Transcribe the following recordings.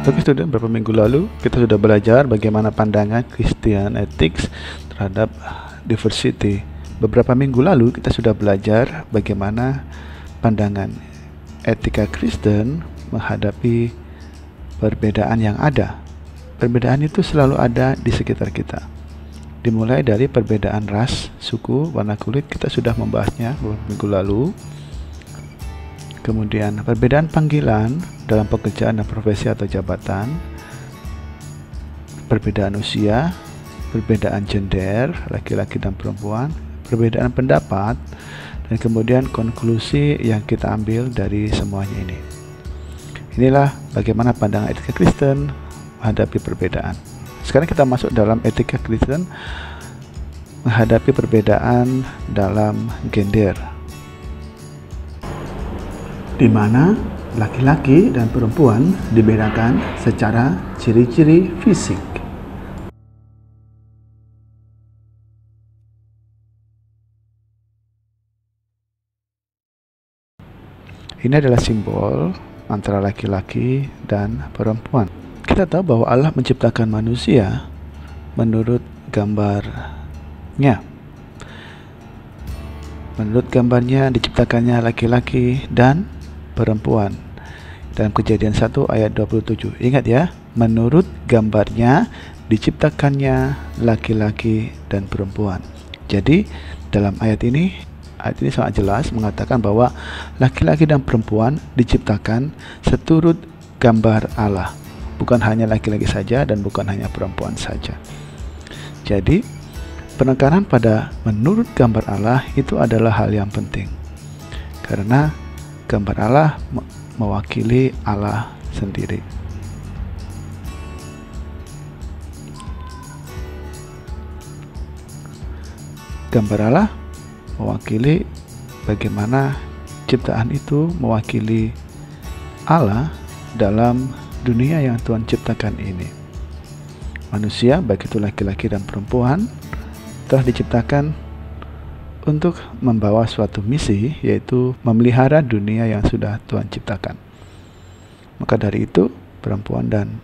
Oke student, beberapa minggu lalu kita sudah belajar bagaimana pandangan Christian Ethics terhadap diversity. Beberapa minggu lalu kita sudah belajar bagaimana pandangan etika Kristen menghadapi perbedaan yang ada. Perbedaan itu selalu ada di sekitar kita. Dimulai dari perbedaan ras, suku, warna kulit, kita sudah membahasnya beberapa minggu lalu. Kemudian perbedaan panggilan dalam pekerjaan dan profesi atau jabatan, perbedaan usia, perbedaan gender, laki-laki dan perempuan, perbedaan pendapat, dan kemudian konklusi yang kita ambil dari semuanya ini. Inilah bagaimana pandangan etika Kristen menghadapi perbedaan. Sekarang kita masuk dalam etika Kristen menghadapi perbedaan dalam gender, di mana laki-laki dan perempuan dibedakan secara ciri-ciri fisik. Ini adalah simbol antara laki-laki dan perempuan. Kita tahu bahwa Allah menciptakan manusia menurut gambarnya. Menurut gambarnya diciptakannya laki-laki dan perempuan. Dalam Kejadian 1 ayat 27. Ingat ya, menurut gambarnya diciptakannya laki-laki dan perempuan. Jadi dalam ayat ini sangat jelas mengatakan bahwa laki-laki dan perempuan diciptakan seturut gambar Allah. Bukan hanya laki-laki saja dan bukan hanya perempuan saja. Jadi penekanan pada menurut gambar Allah itu adalah hal yang penting. Karena gambar Allah mewakili Allah sendiri. Gambar Allah mewakili bagaimana ciptaan itu mewakili Allah dalam dunia yang Tuhan ciptakan ini. Manusia, baik itu laki-laki dan perempuan, telah diciptakan untuk membawa suatu misi, yaitu memelihara dunia yang sudah Tuhan ciptakan. Maka dari itu, perempuan dan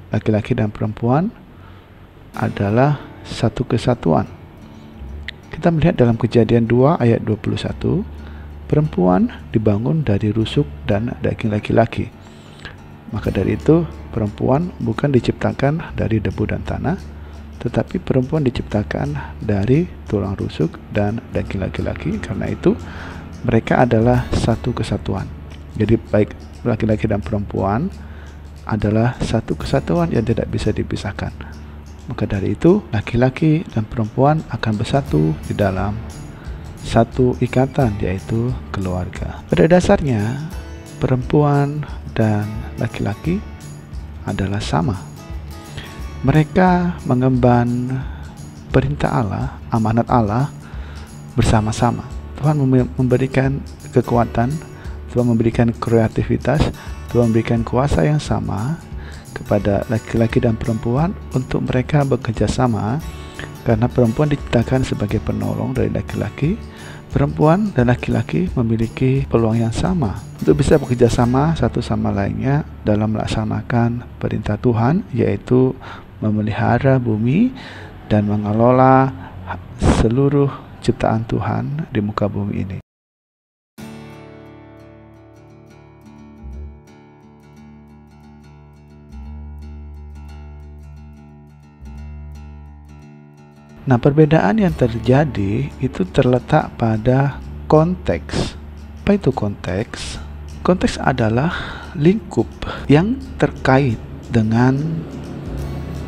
laki-laki dan perempuan adalah satu kesatuan. Kita melihat dalam Kejadian 2 ayat 21, perempuan dibangun dari rusuk dan daging laki-laki. Maka dari itu, perempuan bukan diciptakan dari debu dan tanah, tetapi perempuan diciptakan dari tulang rusuk dan daging laki-laki. Karena itu mereka adalah satu kesatuan. Jadi baik laki-laki dan perempuan adalah satu kesatuan yang tidak bisa dipisahkan. Maka dari itu laki-laki dan perempuan akan bersatu di dalam satu ikatan, yaitu keluarga. Pada dasarnya perempuan dan laki-laki adalah sama. Mereka mengemban perintah Allah, amanat Allah bersama-sama. Tuhan memberikan kekuatan, Tuhan memberikan kreativitas, Tuhan memberikan kuasa yang sama kepada laki-laki dan perempuan untuk mereka bekerja sama. Karena perempuan diciptakan sebagai penolong dari laki-laki, perempuan dan laki-laki memiliki peluang yang sama untuk bisa bekerja sama satu sama lainnya dalam melaksanakan perintah Tuhan, yaitu memelihara bumi dan mengelola seluruh ciptaan Tuhan di muka bumi ini. Nah, perbedaan yang terjadi itu terletak pada konteks. Apa itu konteks? Konteks adalah lingkup yang terkait dengan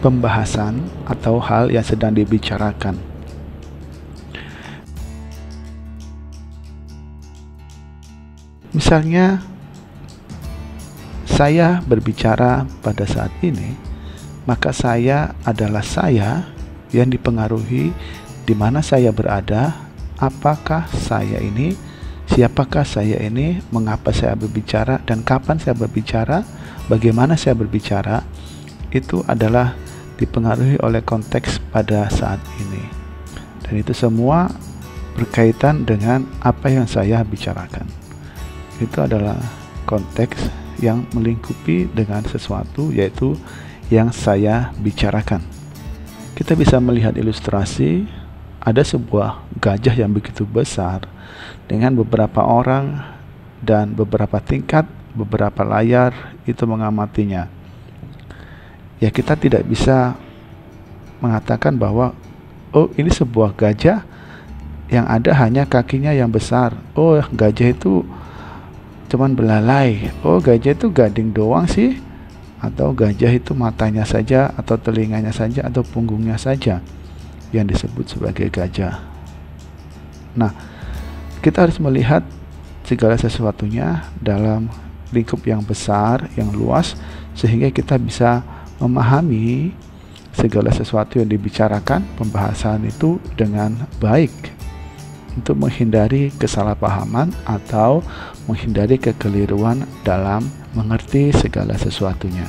pembahasan atau hal yang sedang dibicarakan. Misalnya, saya berbicara pada saat ini, maka saya adalah saya yang dipengaruhi di mana saya berada, apakah saya ini, siapakah saya ini, mengapa saya berbicara, dan kapan saya berbicara, bagaimana saya berbicara, itu adalah dipengaruhi oleh konteks pada saat ini. Dan itu semua berkaitan dengan apa yang saya bicarakan. Itu adalah konteks yang melingkupi dengan sesuatu, yaitu yang saya bicarakan. Kita bisa melihat ilustrasi, ada sebuah gajah yang begitu besar dengan beberapa orang dan beberapa tingkat, beberapa layar itu mengamatinya. Ya, kita tidak bisa mengatakan bahwa oh, ini sebuah gajah yang ada hanya kakinya yang besar. Oh, gajah itu cuman belalai. Oh, gajah itu gading doang sih. Atau gajah itu matanya saja, atau telinganya saja, atau punggungnya saja yang disebut sebagai gajah. Nah, kita harus melihat segala sesuatunya dalam lingkup yang besar, yang luas, sehingga kita bisa memahami segala sesuatu yang dibicarakan, pembahasan itu dengan baik, untuk menghindari kesalahpahaman atau menghindari kekeliruan dalam mengerti segala sesuatunya.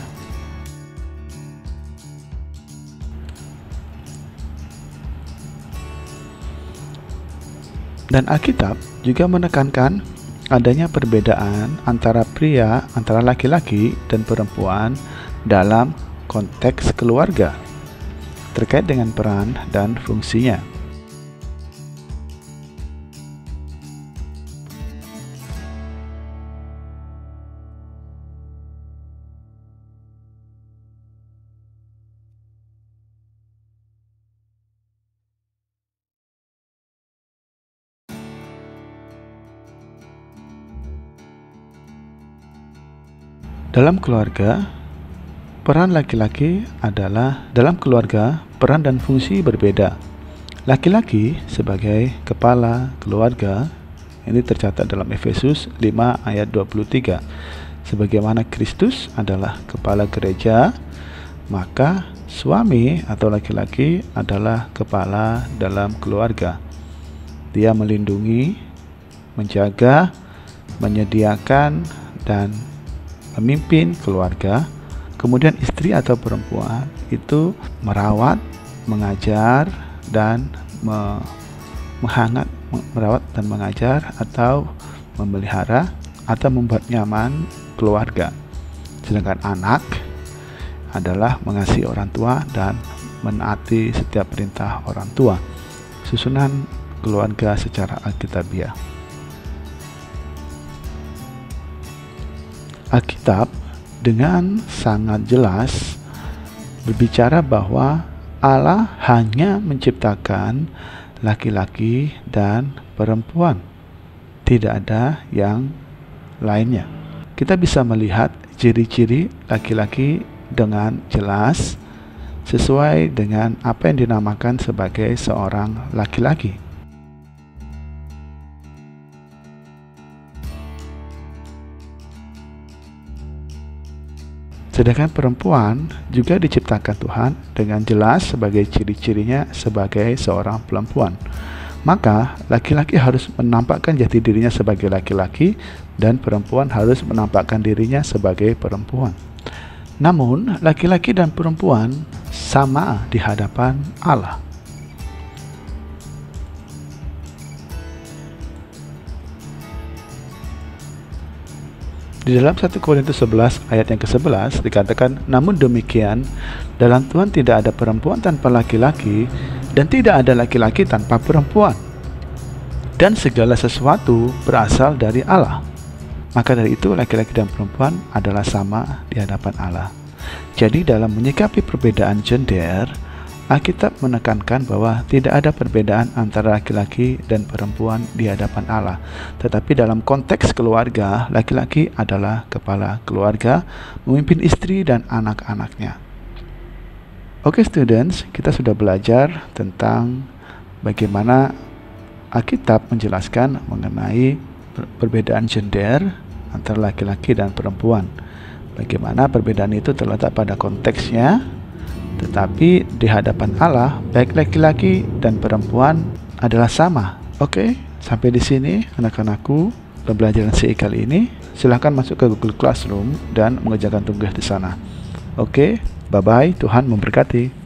Dan Alkitab juga menekankan adanya perbedaan antara laki-laki dan perempuan dalam konteks keluarga terkait dengan peran dan fungsinya. Dalam keluarga, peran laki-laki adalah dalam keluarga, peran dan fungsi berbeda. Laki-laki sebagai kepala keluarga, ini tercatat dalam Efesus 5 ayat 23. Sebagaimana Kristus adalah kepala gereja, maka suami atau laki-laki adalah kepala dalam keluarga. Dia melindungi, menjaga, menyediakan, dan memimpin keluarga. Kemudian istri atau perempuan itu merawat, mengajar, dan merawat dan mengajar atau memelihara atau membuat nyaman keluarga. Sedangkan anak adalah mengasihi orang tua dan menaati setiap perintah orang tua. Susunan keluarga secara alkitabiah. Alkitab dengan sangat jelas berbicara bahwa Allah hanya menciptakan laki-laki dan perempuan, tidak ada yang lainnya. Kita bisa melihat ciri-ciri laki-laki dengan jelas sesuai dengan apa yang dinamakan sebagai seorang laki-laki. Sedangkan perempuan juga diciptakan Tuhan dengan jelas sebagai ciri-cirinya sebagai seorang perempuan. Maka laki-laki harus menampakkan jati dirinya sebagai laki-laki dan perempuan harus menampakkan dirinya sebagai perempuan. Namun laki-laki dan perempuan sama di hadapan Allah. Di dalam 1 Korintus 11 ayat yang ke-11 dikatakan, namun demikian dalam Tuhan tidak ada perempuan tanpa laki-laki dan tidak ada laki-laki tanpa perempuan, dan segala sesuatu berasal dari Allah. Maka dari itu laki-laki dan perempuan adalah sama di hadapan Allah. Jadi dalam menyikapi perbedaan gender, Alkitab menekankan bahwa tidak ada perbedaan antara laki-laki dan perempuan di hadapan Allah. Tetapi dalam konteks keluarga, laki-laki adalah kepala keluarga, memimpin istri dan anak-anaknya. Oke students, kita sudah belajar tentang bagaimana Alkitab menjelaskan mengenai perbedaan gender antara laki-laki dan perempuan. Bagaimana perbedaan itu terletak pada konteksnya, tetapi di hadapan Allah, baik laki-laki dan perempuan adalah sama. Oke, sampai di sini anak-anakku pembelajaran CI kali ini. Silahkan masuk ke Google Classroom dan mengerjakan tugas di sana. Oke, bye-bye. Tuhan memberkati.